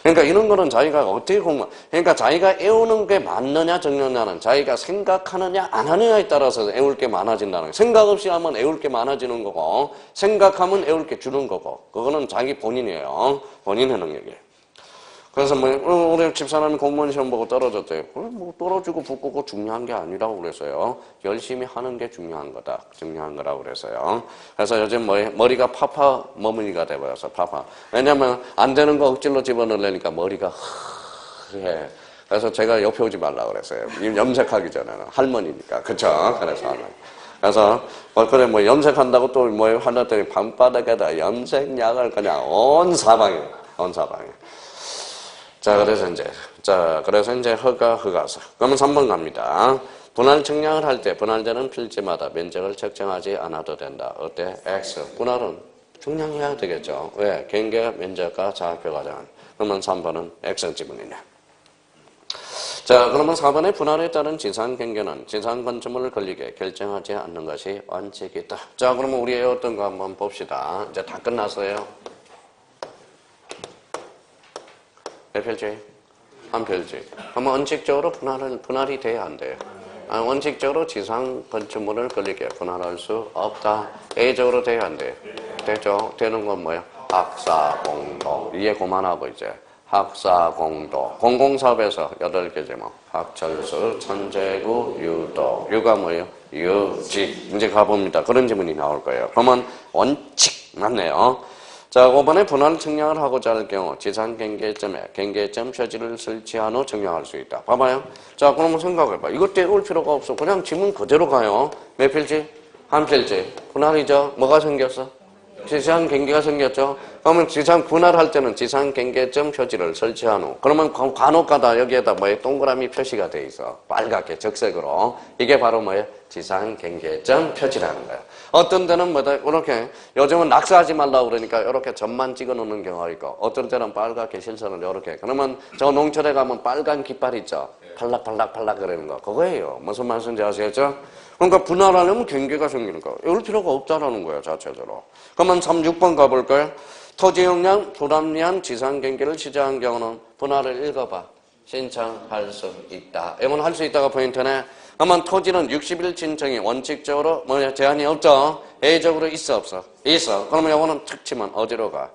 그러니까 이런 거는 자기가 어떻게 그러니까 자기가 애우는 게 맞느냐 적느냐는 자기가 생각하느냐 안 하느냐에 따라서 애울 게 많아진다는 거예요. 생각 없이 하면 애울 게 많아지는 거고 생각하면 애울 게 주는 거고 그거는 자기 본인이에요. 본인의 능력이에요. 그래서 우리 집사람이 공무원 시험 보고 떨어졌대요. 떨어지고 붙고 중요한 게 아니라고 그랬어요. 열심히 하는 게 중요한 거라고 그랬어요. 그래서 요즘 머리가 파파 머무니가 돼버려서 파파. 왜냐면 안 되는 거 억지로 집어넣으려니까 머리가 해. 그래서 제가 옆에 오지 말라고 그랬어요. 염색하기 전에는. 할머니니까. 그쵸? 그래서 할머니. 그래서 그래 염색한다고 또 하나더니 밤바닥에다 염색약을 그냥 온 사방에. 그래서 이제 허가서. 그러면 3번 갑니다. 분할 측량을 할 때 분할되는 필지마다 면적을 측정하지 않아도 된다. 어때? X. 분할은 측량해야 되겠죠. 왜? 경계 면적과 좌표가잖아. 그러면 3번은 X 지문이네. 자, 그러면 4번의 분할에 따른 지상 경계는 지상 건축물을 걸리게 결정하지 않는 것이 원칙이다. 자, 그러면 우리 어떤 거 한번 봅시다. 이제 다 끝났어요. 몇 필지? 한 필지. 그러면 원칙적으로 분할이 돼야 안 돼요. 원칙적으로 지상 건축물을 걸리게 분할할 수 없다. A적으로 돼야 안 돼요. 되죠? 되는 건 뭐예요? 학사공도. 이해 그만하고 이제. 학사공도. 공공사업에서 8개 제목. 학철수, 천재구, 유도. 유가 뭐예요? 유직. 이제 가봅니다. 그런 질문이 나올 거예요. 그러면 원칙 맞네요. 자, 5번에 분할 측량을 하고자 할 경우 지상 경계점에 경계점 표지를 설치한 후 측량할 수 있다. 봐봐요. 자, 그러면 생각해봐. 이것 때울 필요가 없어. 그냥 지문 그대로 가요. 몇 필지? 한 필지. 분할이죠. 뭐가 생겼어? 지상 경계가 생겼죠. 그러면 지상 분할할 때는 지상 경계점 표지를 설치한 후 그러면 간혹가다 여기에다 동그라미 표시가 돼 있어. 빨갛게 적색으로. 이게 바로 지상 경계점 표지라는 거야. 어떤 데는 이렇게 요즘은 낙서하지 말라고 그러니까 이렇게 점만 찍어 놓는 경우가 있고 어떤 때는 빨갛게 실선을 이렇게. 그러면 저 농촌에 가면 빨간 깃발 있죠. 팔락팔락 그러는 거. 그거예요. 무슨 말씀인지 아시겠죠? 그러니까 분할하려면 경계가 생기는 거. 이럴 필요가 없다라는 거예요, 자체적으로. 그러면 6번 가볼까요? 토지 용량 불합리한 지상 경계를 시정한 경우는 분할을 읽어봐. 신청할 수 있다. 이건 할 수 있다가 포인트네. 그러면 토지는 60일 신청이 원칙적으로 제한이 없죠? A적으로 있어, 없어? 있어. 그러면 이거는 특치만 어디로 가?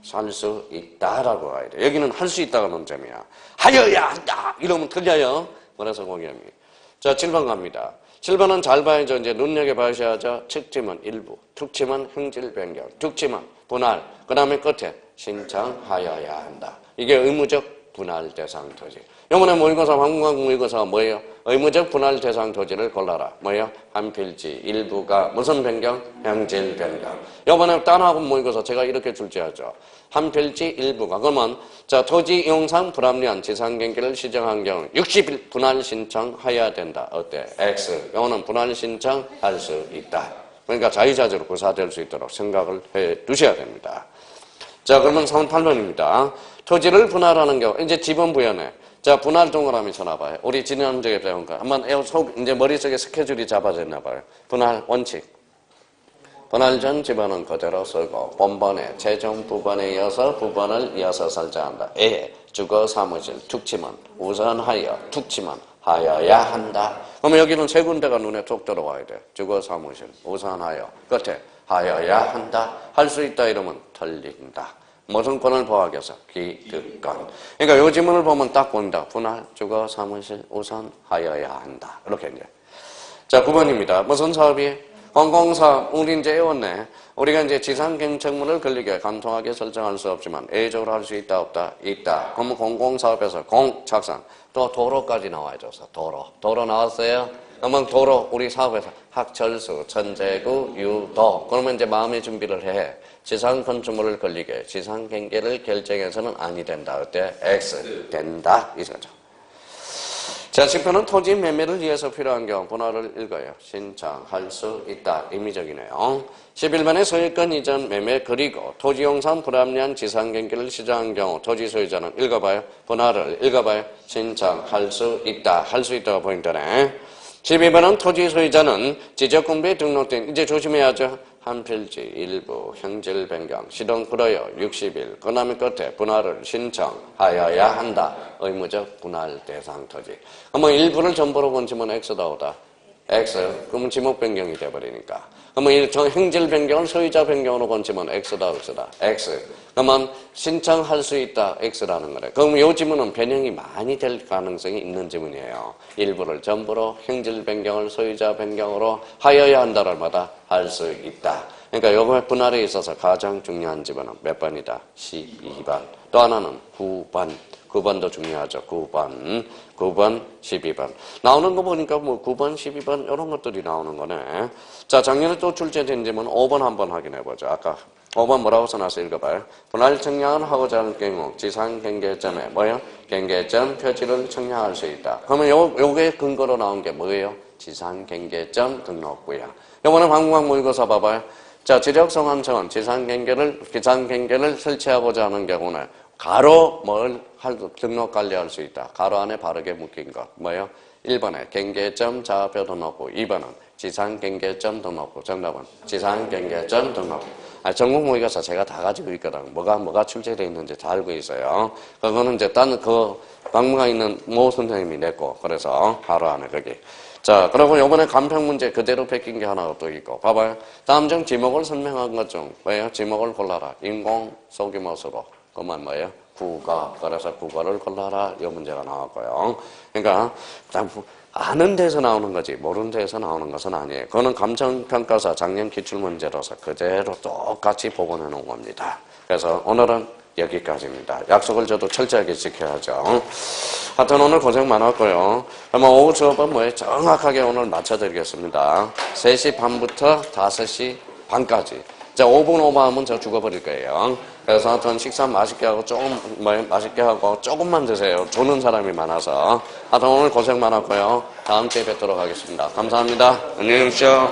살 수 있다라고 가야 돼. 여기는 할 수 있다가 논점이야. 하여야 한다! 이러면 틀려요. 그래서 공개합니다. 자, 7번 갑니다. 7번은 잘 봐야죠. 이제 눈여겨봐야죠. 측지문 일부, 특지문 형질 변경, 특지문 분할, 그 다음에 끝에 신청하여야 한다. 이게 의무적 분할 대상 토지. 이번에 모의고사, 한국학 모의고사가 뭐예요? 의무적 분할 대상 토지를 골라라. 뭐예요? 한 필지, 일부가 무슨 변경? 형질 변경. 이번에 딴 학원 모의고사 제가 이렇게 출제하죠. 한 필지, 일부가. 그러면 자, 토지 이용상 불합리한 지상 경계를 시정한 경우 60일 분할 신청해야 된다. 어때? X. 이거는 분할 신청할 수 있다. 그러니까 자유자재로 구사될 수 있도록 생각을 해 두셔야 됩니다. 자, 그러면 38번입니다. 토지를 분할하는 경우, 이제 지번 부연해. 자, 분할 동그라미 쳐놔봐요. 우리 지난주에 배운 거. 한번 이제 머릿속에 스케줄이 잡아졌나봐요. 분할 원칙. 분할 전 지번은 그대로 쓰고, 본번에, 최종 부번에 이어서 부번을 이어서 설정한다. A. 주거 사무실, 특치문, 우선하여, 특치문, 하여야 한다. 그러면 여기는 세 군데가 눈에 쏙 들어와야 돼. 주거 사무실, 우선하여, 끝에 하여야 한다. 할 수 있다 이러면 틀린다. 무슨 권을 보호하겠어? 기득권. 그러니까 이 지문을 보면 딱 보인다. 분할, 주거, 사무실, 우선하여야 한다. 이렇게 이제. 자, 9번입니다. 무슨 사업이? 공공사업. 우리 이제 외웠네. 우리가 이제 지상 경책문을 걸리게 간통하게 설정할 수 없지만 A적으로 할 수 있다, 없다? 있다. 그러면 공공사업에서 착상. 또 도로까지 나와야죠. 도로 나왔어요? 그러면 도로, 우리 사업에서 학철수, 천재구, 유도. 그러면 이제 마음의 준비를 해. 지상 건축물을 걸리게 지상 경계를 결정해서는 아니 된다. 어때? X. 된다. 이거죠. 자, 10번은 토지 매매를 위해서 필요한 경우 분할을 읽어요. 신청할 수 있다. 의미적이네요. 11번의 소유권 이전 매매 그리고 토지 용상 불합리한 지상 경계를 시정한 경우 토지 소유자는 읽어봐요. 분할을 읽어봐요. 신청할 수 있다. 할 수 있다가 포인트네. 12번은 토지 소유자는 지적공부에 등록된, 이제 조심해야죠. 한 필지, 일부, 형질 변경, 시동 끌어요. 60일. 그 다음에 끝에 분할을 신청하여야 한다. 의무적 분할 대상 토지. 그러면 일부를 전부로 건지면 X다, 오다? X. 그러면 지목 변경이 돼버리니까. 그러면 이 행질 변경을 소유자 변경으로 건치면 X다, X다. X. 그러면 신청할 수 있다. X라는 거래. 그럼 이 지문은 변형이 많이 될 가능성이 있는 지문이에요. 일부를 전부로 행질 변경을 소유자 변경으로 하여야 한다를 마다 할 수 있다. 그러니까 요거 분할에 있어서 가장 중요한 지문은 몇 번이다? 12번. 또 하나는 9번. 9번도 중요하죠. 9번, 12번. 나오는 거 보니까 뭐 9번, 12번 이런 것들이 나오는 거네. 자, 작년에 또 출제된 지문 5번 한번 확인해보죠. 아까 5번 뭐라고 써놨어? 읽어봐요. 분할 청량을 하고자 할 경우 지상 경계점에 뭐예요? 경계점 표지를 청량할 수 있다. 그러면 요게 근거로 나온 게 뭐예요? 지상 경계점 등록부야. 요번에 방문광 모의고사 봐봐요. 자, 지적성함청은 지상 경계를 설치하고자 하는 경우는 가로 등록 관리할 수 있다. 가로 안에 바르게 묶인 것. 뭐예요? 1번에 경계점 좌표 등록부. 2번은 지상 경계점 등록부. 정답은 지상 경계점 등록부. 전국 모의고사 제가 다 가지고 있거든. 뭐가 출제되어 있는지 다 알고 있어요. 그거는 이제 방문가 있는 모 선생님이 냈고, 그래서 가로 안에 거기. 자, 그리고 요번에 간평 문제 그대로 베낀 게 하나 또 있고. 봐봐요. 다음 중 지목을 설명한 것 중, 뭐예요? 지목을 골라라. 인공 소규모수로. 그만 뭐예요? 국어. 그래서 국어를 골라라. 이 문제가 나왔고요. 그러니까 아는 데서 나오는 거지 모르는 데서 나오는 것은 아니에요. 그거는 감정평가사 작년 기출문제로서 그대로 똑같이 복원해 놓은 겁니다. 그래서 오늘은 여기까지입니다. 약속을 저도 철저하게 지켜야죠. 하여튼 오늘 고생 많았고요. 아마 오후 수업은 뭐예요? 정확하게 오늘 맞춰드리겠습니다. 3시 반부터 5시 반까지. 자, 5분 오버하면 저 죽어버릴 거예요. 그래서 하여튼 식사 맛있게 하고 맛있게 하고 조금만 드세요. 조는 사람이 많아서. 하여튼 오늘 고생 많았고요. 다음 주에 뵙도록 하겠습니다. 감사합니다. 안녕히 계십시오.